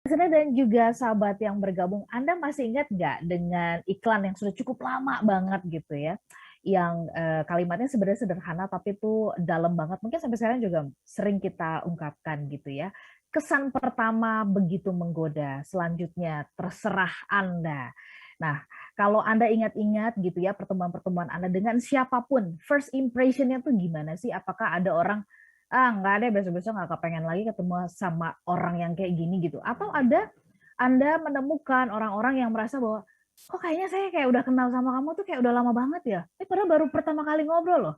Listener dan juga sahabat yang bergabung, Anda masih ingat nggak dengan iklan yang sudah cukup lama banget gitu ya, yang kalimatnya sebenarnya sederhana tapi itu dalam banget. Mungkin sampai sekarang juga sering kita ungkapkan gitu ya. Kesan pertama begitu menggoda, selanjutnya terserah Anda. Nah, kalau Anda ingat-ingat gitu ya pertemuan-pertemuan Anda dengan siapapun, first impression-nya tuh gimana sih? Apakah ada orang nggak deh, besok-besok nggak kepengen lagi ketemu sama orang yang kayak gini gitu. Atau ada Anda menemukan orang-orang yang merasa bahwa kok kayaknya saya kayak udah kenal sama kamu tuh kayak udah lama banget ya. Padahal baru pertama kali ngobrol loh.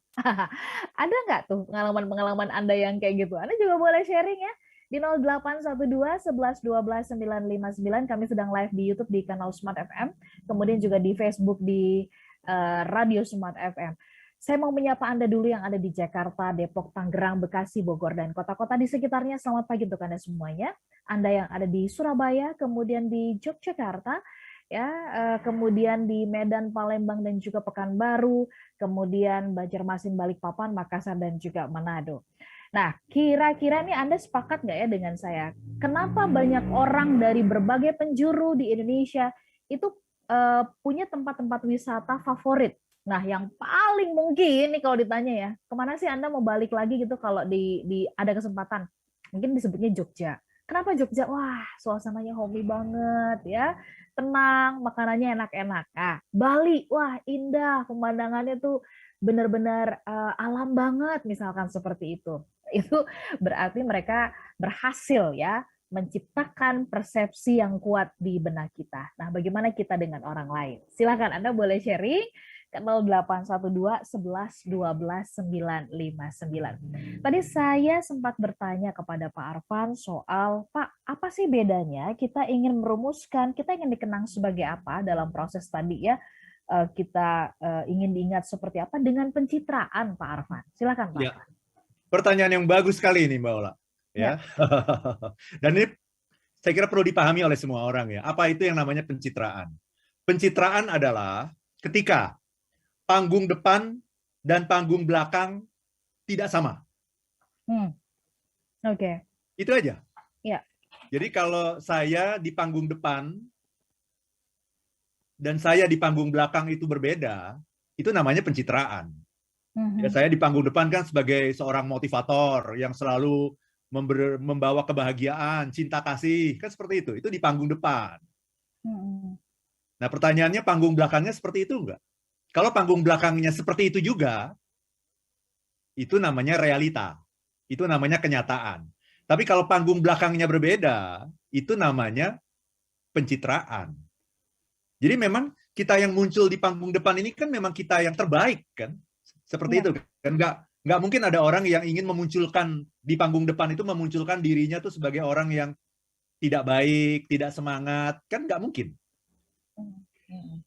Ada nggak tuh pengalaman-pengalaman Anda yang kayak gitu? Anda juga boleh sharing ya di 0812 11 12 959. Kami sedang live di YouTube di kanal Smart FM, kemudian juga di Facebook di Radio Smart FM. Saya mau menyapa Anda dulu yang ada di Jakarta, Depok, Tangerang, Bekasi, Bogor, dan kota-kota di sekitarnya. Selamat pagi untuk Anda semuanya. Anda yang ada di Surabaya, kemudian di Yogyakarta, ya, kemudian di Medan, Palembang, dan juga Pekanbaru, kemudian Banjarmasin, Balikpapan, Makassar, dan juga Manado. Nah, kira-kira nih Anda sepakat nggak ya dengan saya? Kenapa banyak orang dari berbagai penjuru di Indonesia itu punya tempat-tempat wisata favorit? Nah, yang paling mungkin nih kalau ditanya ya, kemana sih Anda mau balik lagi gitu kalau di ada kesempatan? Mungkin disebutnya Jogja. Kenapa Jogja? Wah, suasananya homey banget ya. Tenang, makanannya enak-enak. Nah, Bali, wah indah, pemandangannya tuh benar-benar alam banget misalkan seperti itu. Itu berarti mereka berhasil ya menciptakan persepsi yang kuat di benak kita. Nah, bagaimana kita dengan orang lain? Silakan Anda boleh sharing ke 0812 11 12 959. Tadi saya sempat bertanya kepada Pak Arfan soal, Pak, apa sih bedanya kita ingin merumuskan, kita ingin dikenang sebagai apa dalam proses tadi ya, kita ingin diingat seperti apa dengan pencitraan, Pak Arfan. Silakan, Pak. Ya, pertanyaan yang bagus sekali ini, Mbak Ola. Ya. Ya. Dan ini saya kira perlu dipahami oleh semua orang ya. Apa itu yang namanya pencitraan? Pencitraan adalah ketika panggung depan dan panggung belakang tidak sama. Oke. Itu aja. Ya. Jadi kalau saya di panggung depan dan saya di panggung belakang itu berbeda, itu namanya pencitraan. Ya, saya di panggung depan kan sebagai seorang motivator yang selalu membawa kebahagiaan, cinta kasih, kan seperti itu. Itu di panggung depan. Nah, pertanyaannya panggung belakangnya seperti itu enggak? Kalau panggung belakangnya seperti itu juga, itu namanya realita. Itu namanya kenyataan. Tapi kalau panggung belakangnya berbeda, itu namanya pencitraan. Jadi memang kita yang muncul di panggung depan ini kan memang kita yang terbaik kan? Seperti itu kan? Nggak mungkin ada orang yang ingin memunculkan di panggung depan itu memunculkan dirinya tuh sebagai orang yang tidak baik, tidak semangat, kan nggak mungkin.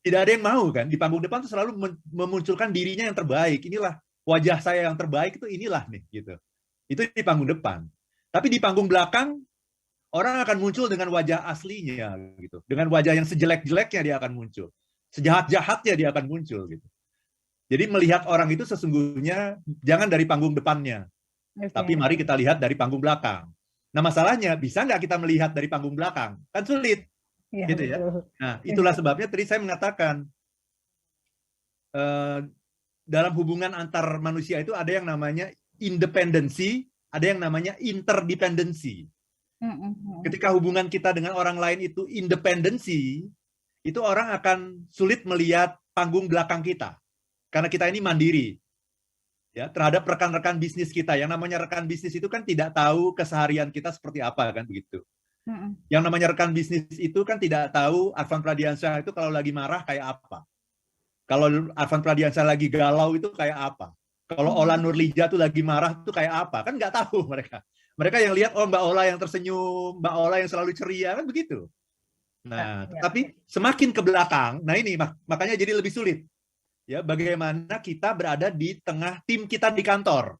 Tidak ada yang mau kan di panggung depan tuh selalu memunculkan dirinya yang terbaik. Inilah wajah saya yang terbaik itu inilah nih gitu. Itu di panggung depan. Tapi di panggung belakang orang akan muncul dengan wajah aslinya gitu. Dengan wajah yang sejelek-jeleknya dia akan muncul. Sejahat-jahatnya dia akan muncul gitu. Jadi melihat orang itu sesungguhnya jangan dari panggung depannya. Tapi mari kita lihat dari panggung belakang. Nah, masalahnya bisa nggak kita melihat dari panggung belakang? Kan sulit. Ya, gitu ya. Nah, itulah sebabnya tadi saya mengatakan dalam hubungan antar manusia itu ada yang namanya independensi, ada yang namanya interdependensi. Ketika hubungan kita dengan orang lain itu independensi, itu orang akan sulit melihat panggung belakang kita. Karena kita ini mandiri. Ya, terhadap rekan-rekan bisnis kita. Yang namanya rekan bisnis itu kan tidak tahu keseharian kita seperti apa kan begitu. Yang namanya rekan bisnis itu kan tidak tahu Arfan Pradiansyah itu kalau lagi marah kayak apa. Kalau Arfan Pradiansyah lagi galau itu kayak apa. Kalau Ola Nurlija tuh lagi marah tuh kayak apa. Kan nggak tahu mereka. Mereka yang lihat, oh Mbak Ola yang tersenyum, Mbak Ola yang selalu ceria, kan begitu. Nah, tapi semakin ke belakang, nah ini makanya jadi lebih sulit. Ya, bagaimana kita berada di tengah tim kita di kantor.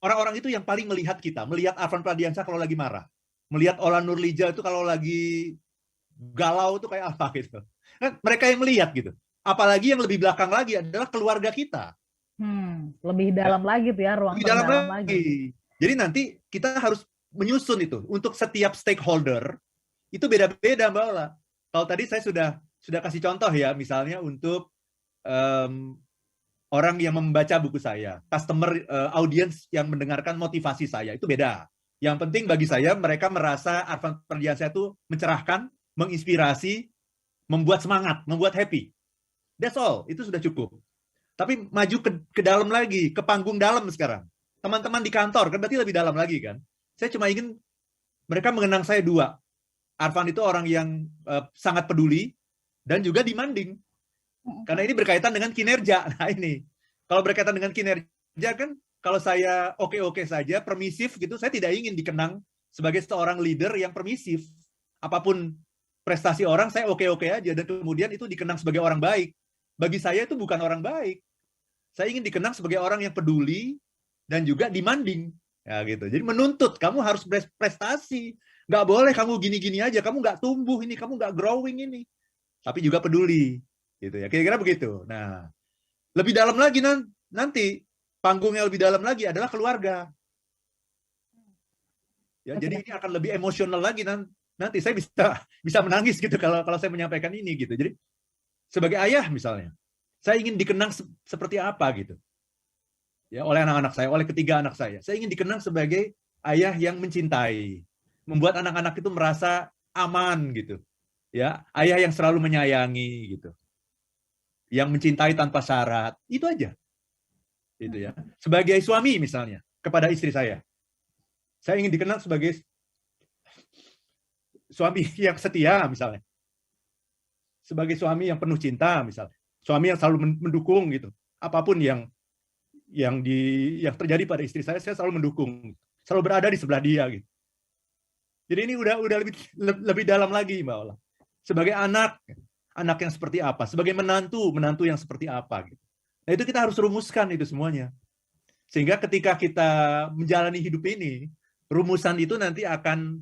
Orang-orang itu yang paling melihat kita, melihat Arfan Pradiansyah kalau lagi marah. Melihat Ola Nurlija itu kalau lagi galau itu kayak apa gitu. Kan mereka yang melihat gitu. Apalagi yang lebih belakang lagi adalah keluarga kita. Lebih dalam lagi tuh ya, ruang terdalam lagi. Jadi nanti kita harus menyusun itu untuk setiap stakeholder, itu beda-beda Mbak Ola. Kalau tadi saya sudah kasih contoh ya, misalnya untuk orang yang membaca buku saya, customer audience yang mendengarkan motivasi saya, itu beda. Yang penting bagi saya, mereka merasa Arfan Ferdiansyah saya itu mencerahkan, menginspirasi, membuat semangat, membuat happy. That's all, itu sudah cukup. Tapi maju ke dalam lagi, ke panggung dalam sekarang. Teman-teman di kantor, kan berarti lebih dalam lagi kan. Saya cuma ingin mereka mengenang saya dua. Arfan itu orang yang sangat peduli dan juga demanding. Karena ini berkaitan dengan kinerja. Nah ini, kalau berkaitan dengan kinerja kan, kalau saya oke-oke saja, permisif gitu, saya tidak ingin dikenang sebagai seorang leader yang permisif. Apapun prestasi orang, saya oke-oke aja, dan kemudian itu dikenang sebagai orang baik. Bagi saya itu bukan orang baik. Saya ingin dikenang sebagai orang yang peduli dan juga demanding. Ya gitu. Jadi menuntut, kamu harus prestasi. Nggak boleh kamu gini-gini aja, kamu nggak tumbuh ini, kamu nggak growing ini. Tapi juga peduli. Gitu ya. Kira-kira begitu. Nah, lebih dalam lagi nanti, panggungnya lebih dalam lagi adalah keluarga. Ya, jadi ini akan lebih emosional lagi nanti. Saya bisa menangis gitu kalau saya menyampaikan ini gitu. Jadi sebagai ayah misalnya, saya ingin dikenang seperti apa gitu. Ya, oleh anak-anak saya, oleh ketiga anak saya. Saya ingin dikenang sebagai ayah yang mencintai, membuat anak-anak itu merasa aman gitu. Ya, ayah yang selalu menyayangi gitu. Yang mencintai tanpa syarat. Itu aja. Gitu ya. Sebagai suami misalnya kepada istri saya ingin dikenal sebagai suami yang setia misalnya. Sebagai suami yang penuh cinta misalnya. Suami yang selalu mendukung gitu. Apapun yang terjadi pada istri saya selalu mendukung. Selalu berada di sebelah dia gitu. Jadi ini udah lebih dalam lagi Mbak Ola. Sebagai anak yang seperti apa? Sebagai menantu yang seperti apa gitu. Nah, itu kita harus rumuskan itu semuanya. Sehingga ketika kita menjalani hidup ini, rumusan itu nanti akan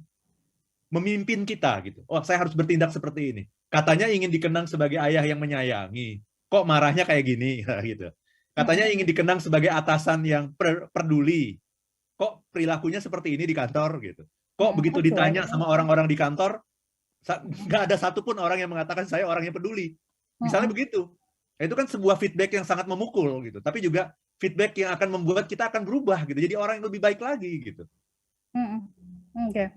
memimpin kita gitu. Oh, saya harus bertindak seperti ini. Katanya ingin dikenang sebagai ayah yang menyayangi. Kok marahnya kayak gini gitu. Katanya ingin dikenang sebagai atasan yang peduli. Kok perilakunya seperti ini di kantor gitu. Kok begitu ditanya sama orang-orang di kantor, nggak ada satupun orang yang mengatakan saya orang yang peduli. Misalnya begitu. Itu kan sebuah feedback yang sangat memukul gitu. Tapi juga feedback yang akan membuat kita akan berubah gitu. Jadi orang yang lebih baik lagi gitu.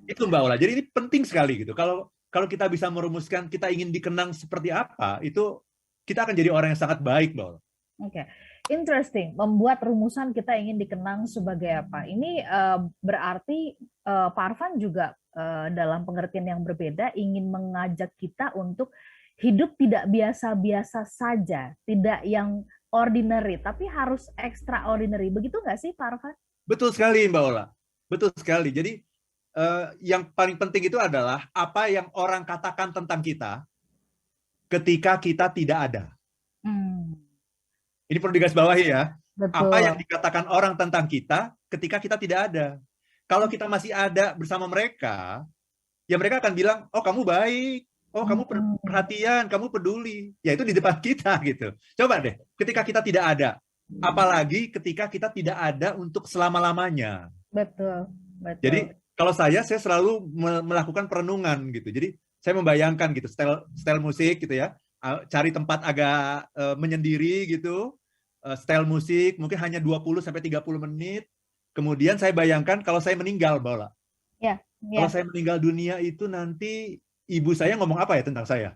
Itu Mbak Ola. Jadi ini penting sekali gitu. Kalau kita bisa merumuskan kita ingin dikenang seperti apa, itu kita akan jadi orang yang sangat baik Mbak Ola. Interesting. Membuat rumusan kita ingin dikenang sebagai apa. Ini berarti Pak Arfan juga dalam pengertian yang berbeda ingin mengajak kita untuk hidup tidak biasa-biasa saja, tidak yang ordinary, tapi harus extraordinary. Begitu nggak sih, Pak Arfan? Betul sekali, Mbak Ola. Betul sekali. Jadi yang paling penting itu adalah apa yang orang katakan tentang kita ketika kita tidak ada. Ini perlu digarisbawahi ya. Betul. Apa yang dikatakan orang tentang kita ketika kita tidak ada. Kalau kita masih ada bersama mereka, ya mereka akan bilang, oh kamu baik, oh kamu perhatian, kamu peduli. Ya itu di depan kita gitu. Coba deh, ketika kita tidak ada. Apalagi ketika kita tidak ada untuk selama-lamanya. Betul. Jadi kalau saya selalu melakukan perenungan gitu. Jadi saya membayangkan gitu, style musik gitu ya. Cari tempat agak menyendiri gitu, style musik mungkin hanya 20-30 menit. Kemudian saya bayangkan kalau saya meninggal, Mbak Ola. Kalau saya meninggal dunia itu nanti ibu saya ngomong apa ya tentang saya?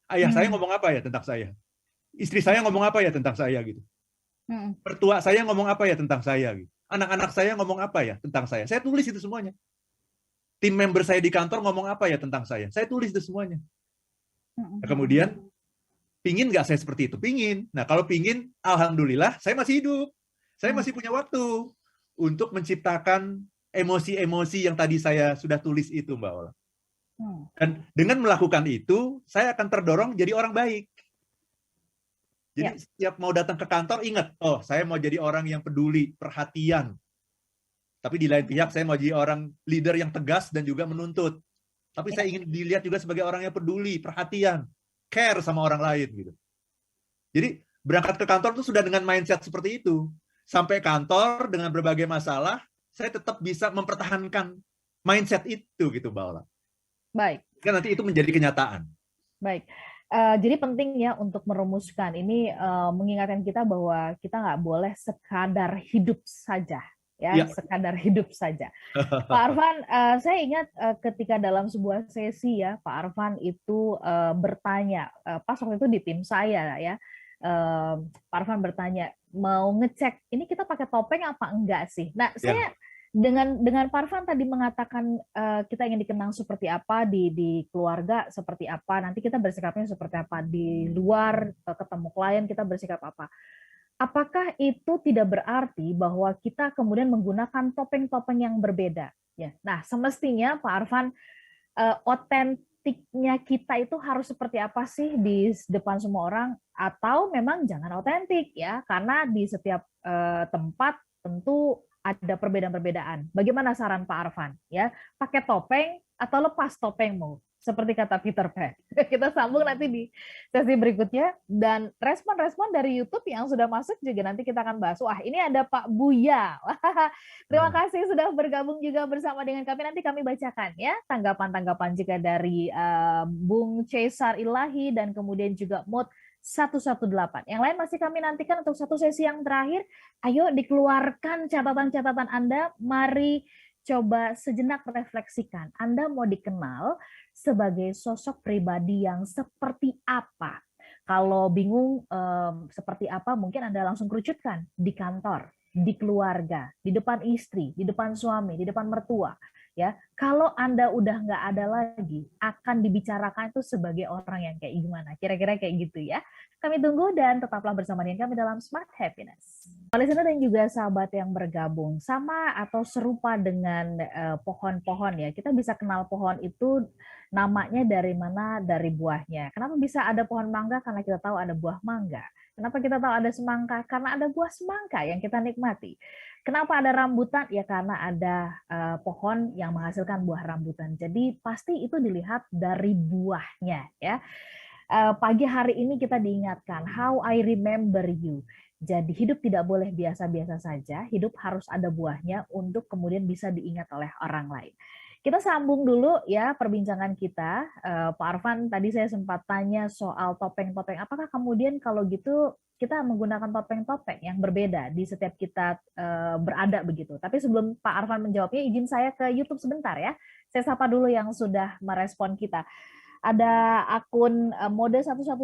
Ayah saya ngomong apa ya tentang saya? Istri saya ngomong apa ya tentang saya gitu? Mertua saya ngomong apa ya tentang saya gitu? Anak-anak saya ngomong apa ya tentang saya? Saya tulis itu semuanya. Tim member saya di kantor ngomong apa ya tentang saya? Saya tulis itu semuanya. Nah, kemudian, pingin nggak saya seperti itu? Pingin. Nah, kalau pingin, alhamdulillah, saya masih hidup. Saya masih punya waktu untuk menciptakan emosi-emosi yang tadi saya sudah tulis itu, Mbak Ola. Dan dengan melakukan itu, saya akan terdorong jadi orang baik. Jadi setiap mau datang ke kantor, ingat, oh saya mau jadi orang yang peduli, perhatian. Tapi di lain pihak, saya mau jadi orang leader yang tegas dan juga menuntut. Tapi saya ingin dilihat juga sebagai orang yang peduli, perhatian, care sama orang lain gitu. Jadi berangkat ke kantor itu sudah dengan mindset seperti itu. Sampai kantor dengan berbagai masalah, saya tetap bisa mempertahankan mindset itu gitu, Mbak Ola. Baik. Kan nanti itu menjadi kenyataan. Baik. Jadi penting ya untuk merumuskan ini, mengingatkan kita bahwa kita nggak boleh sekadar hidup saja, ya, Iya. sekadar hidup saja. Pak Arfan, saya ingat ketika dalam sebuah sesi ya, Pak Arfan itu bertanya, pas waktu itu di tim saya ya, Pak Arfan bertanya, mau ngecek ini kita pakai topeng apa enggak sih? Nah, Ya. saya dengan Pak Arfan tadi mengatakan kita ingin dikenang seperti apa di keluarga, seperti apa, nanti kita bersikapnya seperti apa di luar, ketemu klien kita bersikap apa. Apakah itu tidak berarti bahwa kita kemudian menggunakan topeng-topeng yang berbeda? Ya. Nah, semestinya Pak Arfan, otentiknya kita itu harus seperti apa sih di depan semua orang, atau memang jangan otentik ya, karena di setiap tempat tentu ada perbedaan-perbedaan. Bagaimana saran Pak Arfan? Ya, pakai topeng atau lepas topengmu? Seperti kata Peter Pan. Kita sambung nanti di sesi berikutnya. Dan respon-respon dari YouTube yang sudah masuk juga nanti kita akan bahas. Wah, ini ada Pak Buya. Terima kasih sudah bergabung juga bersama dengan kami. Nanti kami bacakan ya tanggapan-tanggapan juga dari Bung Cesar Ilahi dan kemudian juga Mod 118. Yang lain masih kami nantikan untuk satu sesi yang terakhir. Ayo dikeluarkan catatan-catatan Anda. Mari coba sejenak refleksikan. Anda mau dikenal sebagai sosok pribadi yang seperti apa? Kalau bingung seperti apa, mungkin Anda langsung kerucutkan di kantor, di keluarga, di depan istri, di depan suami, di depan mertua. Ya, kalau Anda udah nggak ada lagi, akan dibicarakan itu sebagai orang yang kayak gimana? Kira-kira kayak gitu ya. Kami tunggu dan tetaplah bersama dengan kami dalam Smart Happiness. Listener dan juga sahabat yang bergabung, sama atau serupa dengan pohon-pohon ya. Kita bisa kenal pohon itu namanya dari mana? Dari buahnya. Kenapa bisa ada pohon mangga? Karena kita tahu ada buah mangga. Kenapa kita tahu ada semangka? Karena ada buah semangka yang kita nikmati. Kenapa ada rambutan? Ya karena ada pohon yang menghasilkan buah rambutan. Jadi pasti itu dilihat dari buahnya ya. Pagi hari ini kita diingatkan, how I remember you. Jadi hidup tidak boleh biasa-biasa saja, hidup harus ada buahnya untuk kemudian bisa diingat oleh orang lain. Kita sambung dulu ya perbincangan kita. Pak Arfan, tadi saya sempat tanya soal topeng-topeng. Apakah kemudian kalau gitu kita menggunakan topeng-topeng yang berbeda di setiap kita berada begitu. Tapi sebelum Pak Arfan menjawabnya, izin saya ke YouTube sebentar ya. Saya sapa dulu yang sudah merespon kita. Ada akun Mode 118,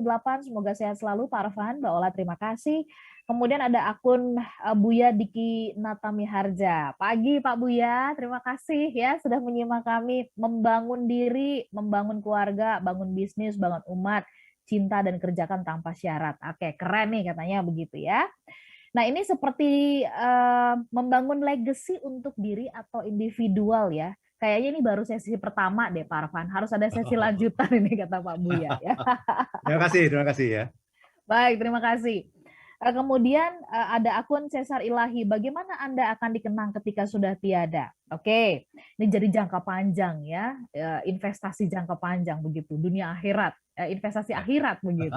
semoga sehat selalu Pak Arfan. Mbak Ola, terima kasih. Kemudian ada akun Buya Diki Natami Harja. Pagi Pak Buya, terima kasih ya sudah menyimak kami membangun diri, membangun keluarga, bangun bisnis, bangun umat, cinta dan kerjakan tanpa syarat. Oke, keren nih katanya begitu ya. Nah ini seperti membangun legacy untuk diri atau individual ya. Kayaknya ini baru sesi pertama deh Pak Arfan. Harus ada sesi lanjutan ini kata Pak Buya. Ya. Terima kasih ya. Baik, terima kasih. Kemudian ada akun Cesar Ilahi. Bagaimana Anda akan dikenang ketika sudah tiada? Oke, ini jadi jangka panjang ya, investasi jangka panjang begitu, dunia akhirat, investasi akhirat begitu.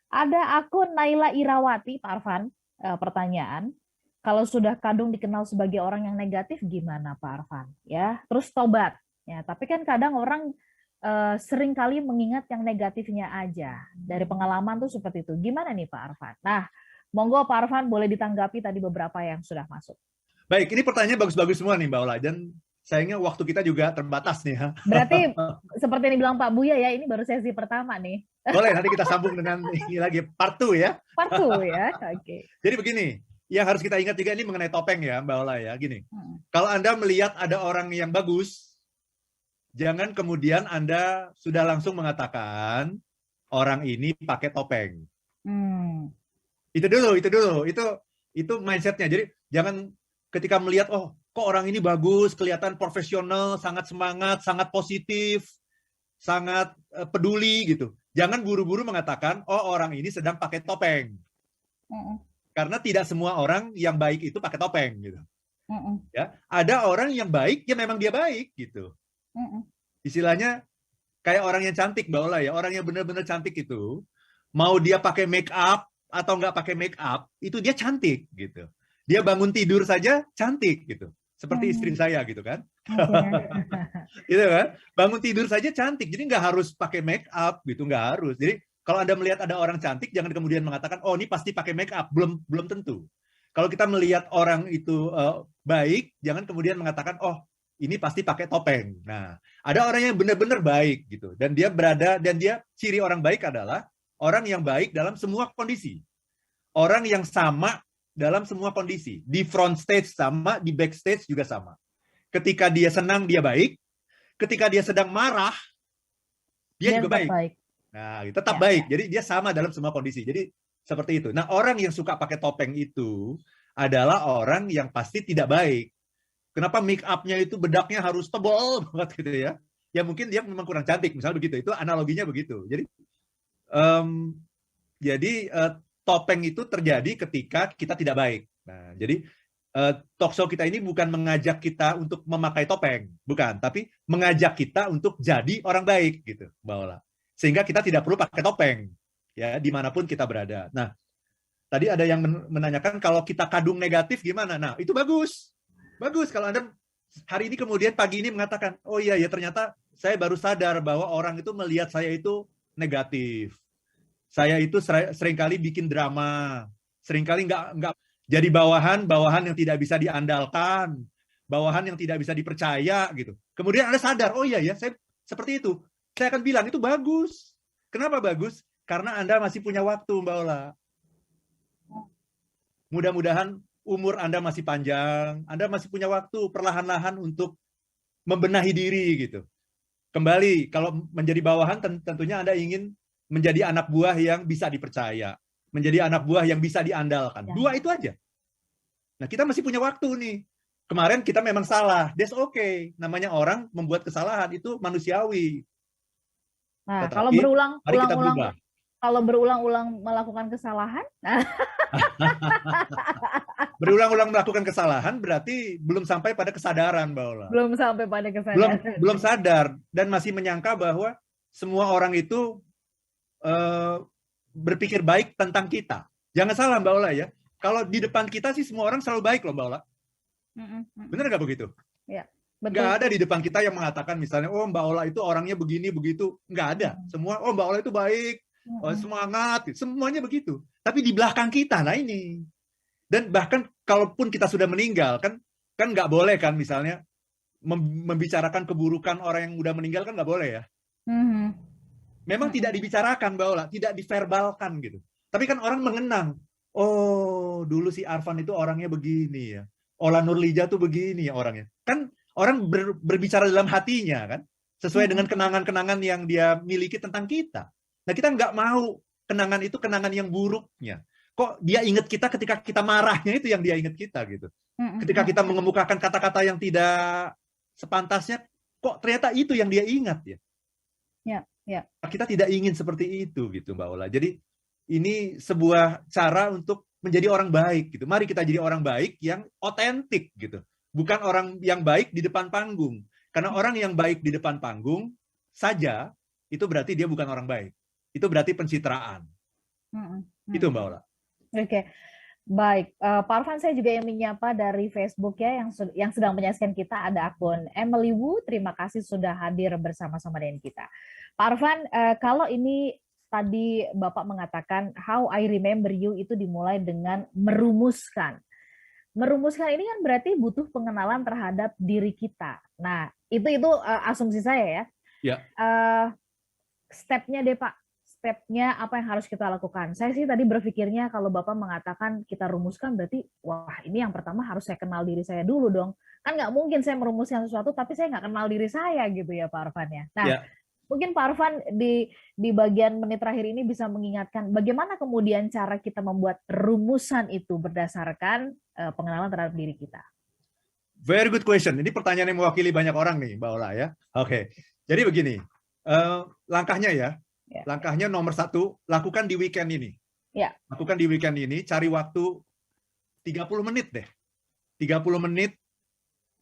Ada akun Naila Irawati, Pak Arfan, pertanyaan. Kalau sudah kadung dikenal sebagai orang yang negatif, gimana Pak Arfan? Ya, terus tobat. Ya, tapi kan kadang orang sering kali mengingat yang negatifnya aja. Dari pengalaman tuh seperti itu. Gimana nih Pak Arfan? Nah, monggo Pak Arfan boleh ditanggapi tadi beberapa yang sudah masuk. Baik, ini pertanyaan bagus-bagus semua nih Mbak Ola. Dan sayangnya waktu kita juga terbatas nih. Ya. Berarti seperti yang dibilang Pak Buya ya, ini baru sesi pertama nih. Boleh, nanti kita sambung dengan ini lagi, part 2 ya. Part 2 ya, oke. Jadi begini, yang harus kita ingat juga ini mengenai topeng ya Mbak Ola ya. Gini, kalau Anda melihat ada orang yang bagus, jangan kemudian Anda sudah langsung mengatakan orang ini pakai topeng. Itu dulu. Itu mindsetnya. Jadi jangan ketika melihat, oh kok orang ini bagus, kelihatan profesional, sangat semangat, sangat positif, sangat peduli gitu. Jangan buru-buru mengatakan, oh orang ini sedang pakai topeng. Karena tidak semua orang yang baik itu pakai topeng gitu. Ya, ada orang yang baik, ya memang dia baik gitu. Istilahnya kayak orang yang cantik Mbak Ola ya, orang yang benar-benar cantik itu, mau dia pakai make up atau nggak pakai make up, itu dia cantik gitu. Dia bangun tidur saja cantik gitu. seperti istri saya gitu kan. Okay. Gitu kan. Bangun tidur saja cantik, jadi nggak harus pakai make up gitu, nggak harus. Jadi kalau Anda melihat ada orang cantik, jangan kemudian mengatakan, oh ini pasti pakai make up, belum tentu. Kalau kita melihat orang itu baik, jangan kemudian mengatakan, oh ini pasti pakai topeng. Nah, ada orang yang benar-benar baik gitu, dan dia ciri orang baik adalah orang yang baik dalam semua kondisi, orang yang sama dalam semua kondisi, di front stage sama, di backstage juga sama. Ketika dia senang dia baik, ketika dia sedang marah dia juga baik. Nah, tetap baik. Jadi dia sama dalam semua kondisi. Jadi seperti itu. Nah, orang yang suka pakai topeng itu adalah orang yang pasti tidak baik. Kenapa make up-nya itu bedaknya harus tebal banget gitu ya? Ya mungkin dia memang kurang cantik, misalnya begitu. Itu analoginya begitu. Jadi topeng itu terjadi ketika kita tidak baik. Nah, jadi talk show kita ini bukan mengajak kita untuk memakai topeng, bukan, tapi mengajak kita untuk jadi orang baik gitu, Mbak Ola. Sehingga kita tidak perlu pakai topeng, ya dimanapun kita berada. Nah, tadi ada yang menanyakan kalau kita kadung negatif gimana? Nah, itu bagus, bagus kalau Anda hari ini kemudian pagi ini mengatakan, oh iya ya ternyata saya baru sadar bahwa orang itu melihat saya itu negatif. Saya itu seringkali bikin drama, seringkali nggak jadi bawahan yang tidak bisa diandalkan, bawahan yang tidak bisa dipercaya gitu. Kemudian Anda sadar, oh iya ya, saya seperti itu. Saya akan bilang itu bagus. Kenapa bagus? Karena Anda masih punya waktu, Mbak Ola. Mudah-mudahan umur Anda masih panjang, Anda masih punya waktu perlahan-lahan untuk membenahi diri gitu. Kembali, kalau menjadi bawahan tentunya Anda ingin menjadi anak buah yang bisa dipercaya, menjadi anak buah yang bisa diandalkan. Dua itu aja. Nah, kita masih punya waktu nih. Kemarin kita memang salah, that's okay. Namanya orang membuat kesalahan, itu manusiawi. Nah, kalau berulang-ulang melakukan kesalahan, berulang-ulang melakukan kesalahan berarti belum sampai pada kesadaran, Mbak Ola. Belum sampai pada kesadaran. Belum sadar dan masih menyangka bahwa semua orang itu berpikir baik tentang kita. Jangan salah, Mbak Ola ya. Kalau di depan kita sih semua orang selalu baik loh, Mbak Ola. Benar nggak begitu? Ya, betul. Nggak ada di depan kita yang mengatakan misalnya, oh Mbak Ola itu orangnya begini, begitu. Nggak ada. Semua, oh Mbak Ola itu baik, oh, semangat. Semuanya begitu. Tapi di belakang kita, nah ini. Dan bahkan kalaupun kita sudah meninggal, kan nggak boleh kan misalnya membicarakan keburukan orang yang udah meninggal kan nggak boleh ya. Memang tidak dibicarakan, Mbak Ola, tidak diverbalkan gitu. Tapi kan orang mengenang, oh dulu si Arfan itu orangnya begini ya. Ola Nurlija tuh begini ya orangnya. Kan orang berbicara dalam hatinya kan, sesuai dengan kenangan-kenangan yang dia miliki tentang kita. Nah kita nggak mau kenangan itu kenangan yang buruknya. Kok dia ingat kita ketika kita marahnya itu yang dia ingat kita gitu. Ketika kita mengemukakan kata-kata yang tidak sepantasnya, kok ternyata itu yang dia ingat ya. Ya. Kita tidak ingin seperti itu gitu Mbak Ola. Jadi ini sebuah cara untuk menjadi orang baik gitu. Mari kita jadi orang baik yang otentik gitu. Bukan orang yang baik di depan panggung. Karena orang yang baik di depan panggung saja itu berarti dia bukan orang baik. Itu berarti pencitraan. Itu Mbak Ola. Oke. Baik, Pak Arfan, saya juga yang menyapa dari Facebook ya, yang sedang menyaksikan kita ada akun Emily Wu. Terima kasih sudah hadir bersama-sama dengan kita. Pak Arfan, kalau ini tadi Bapak mengatakan How I Remember You itu dimulai dengan merumuskan. Merumuskan ini kan berarti butuh pengenalan terhadap diri kita. Nah, itu asumsi saya ya. Ya. Stepnya deh Pak. Stepnya apa yang harus kita lakukan? Saya sih tadi berpikirnya kalau Bapak mengatakan kita rumuskan berarti, wah ini yang pertama harus saya kenal diri saya dulu dong. Kan nggak mungkin saya merumuskan sesuatu tapi saya nggak kenal diri saya gitu ya Pak Arfan ya. Nah, mungkin Pak Arfan di bagian menit terakhir ini bisa mengingatkan bagaimana kemudian cara kita membuat rumusan itu berdasarkan pengenalan terhadap diri kita. Very good question. Ini pertanyaan yang mewakili banyak orang nih Mbak Ola ya. Oke. Jadi begini, langkahnya ya. Langkahnya nomor 1, lakukan di weekend ini. Ya. Lakukan di weekend ini, cari waktu 30 menit deh. 30 menit,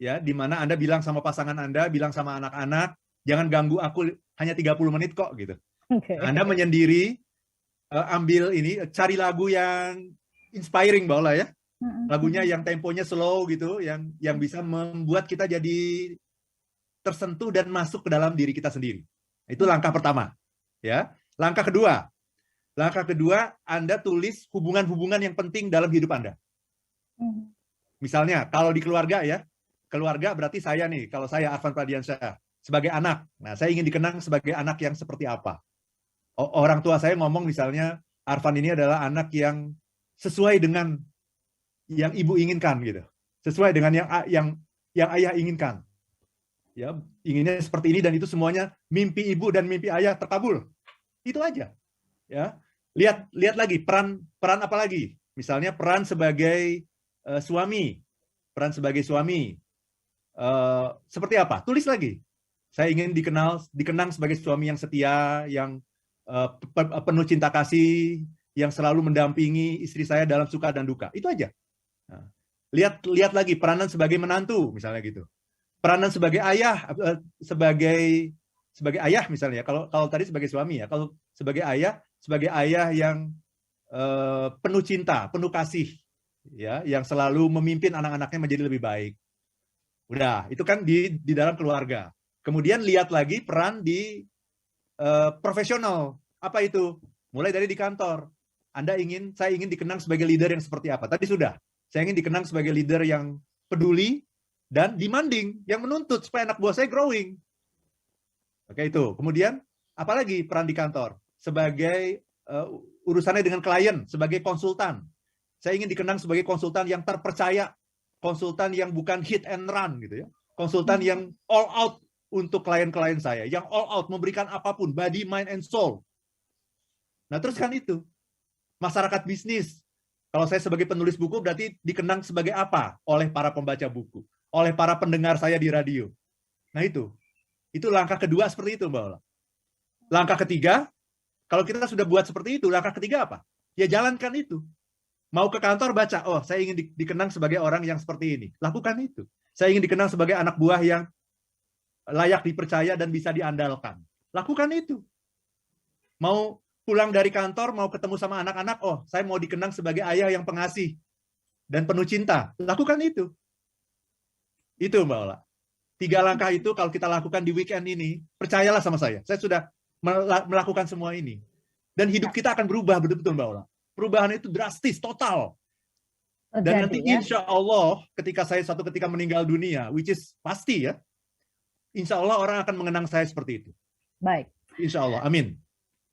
ya, di mana Anda bilang sama pasangan Anda, bilang sama anak-anak, jangan ganggu aku hanya 30 menit kok, gitu. Okay. Anda menyendiri, ambil ini, cari lagu yang inspiring, Mbak Ola ya. Lagunya yang temponya slow gitu, yang bisa membuat kita jadi tersentuh dan masuk ke dalam diri kita sendiri. Itu langkah pertama, ya. Langkah kedua, Anda tulis hubungan-hubungan yang penting dalam hidup Anda. Misalnya, kalau di keluarga ya, keluarga berarti saya nih, kalau saya Arfan Pradiansyah sebagai anak, nah saya ingin dikenang sebagai anak yang seperti apa. Orang tua saya ngomong misalnya, Arfan ini adalah anak yang sesuai dengan yang ibu inginkan gitu, sesuai dengan yang ayah inginkan. Ya, inginnya seperti ini dan itu semuanya mimpi ibu dan mimpi ayah terkabul. Itu aja. Ya. Lihat lagi peran apa lagi? Misalnya peran sebagai suami. Peran sebagai suami. Seperti apa? Tulis lagi. Saya ingin dikenang sebagai suami yang setia, yang penuh cinta kasih, yang selalu mendampingi istri saya dalam suka dan duka. Itu aja. Nah, lihat lagi peranan sebagai menantu misalnya gitu. Peranan sebagai ayah, sebagai ayah misalnya. Kalau tadi sebagai suami ya. Kalau sebagai ayah yang penuh cinta, penuh kasih, ya, yang selalu memimpin anak-anaknya menjadi lebih baik. Udah, itu kan di dalam keluarga. Kemudian lihat lagi peran di profesional. Apa itu? Mulai dari di kantor. Saya ingin dikenang sebagai leader yang seperti apa? Tadi sudah. Saya ingin dikenang sebagai leader yang peduli dan demanding, yang menuntut supaya anak buah saya growing. Oke, itu. Kemudian, apalagi peran di kantor? Sebagai urusannya dengan klien, sebagai konsultan. Saya ingin dikenang sebagai konsultan yang terpercaya, konsultan yang bukan hit and run, gitu ya. Konsultan yang all out untuk klien-klien saya, yang all out, memberikan apapun, body, mind, and soul. Nah, terus kan itu. Masyarakat bisnis. Kalau saya sebagai penulis buku berarti dikenang sebagai apa? Oleh para pembaca buku. Oleh para pendengar saya di radio. Nah itu langkah kedua seperti itu, Mbak Ola. Langkah ketiga, kalau kita sudah buat seperti itu, langkah ketiga apa? Ya jalankan itu. Mau ke kantor baca, oh saya ingin dikenang sebagai orang yang seperti ini. Lakukan itu. Saya ingin dikenang sebagai anak buah yang layak dipercaya dan bisa diandalkan. Lakukan itu. Mau pulang dari kantor, mau ketemu sama anak-anak, oh saya mau dikenang sebagai ayah yang pengasih dan penuh cinta. Lakukan itu. Itu Mbak Ola. 3 langkah itu kalau kita lakukan di weekend ini, percayalah sama saya sudah melakukan semua ini. Dan hidup kita akan berubah betul-betul Mbak Ola. Perubahan itu drastis, total. Dan nanti insya Allah ketika saya suatu ketika meninggal dunia, which is pasti ya, insya Allah orang akan mengenang saya seperti itu. Baik. Insya Allah, amin.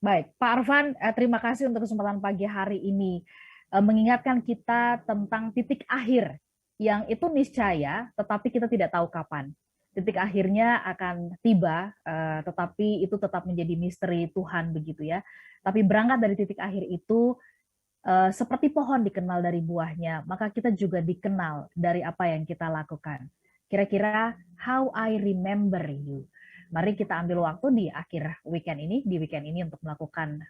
Baik, Pak Arfan, terima kasih untuk kesempatan pagi hari ini mengingatkan kita tentang titik akhir yang itu niscaya, tetapi kita tidak tahu kapan. Titik akhirnya akan tiba, tetapi itu tetap menjadi misteri Tuhan begitu ya. Tapi berangkat dari titik akhir itu, seperti pohon dikenal dari buahnya, maka kita juga dikenal dari apa yang kita lakukan. Kira-kira how I remember you. Mari kita ambil waktu di akhir weekend ini, untuk melakukan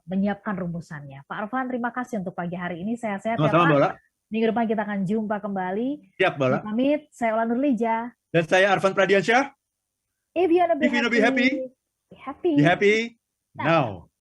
menyiapkan rumusannya. Pak Arfan, terima kasih untuk pagi hari ini. Sehat-sehat ya Pak. Bola. Minggu depan kita akan jumpa kembali. Siap, Bola. Pamit, saya Ola Nurlija. Dan saya Arfan Pradiansyah. If you wanna be happy, be happy now.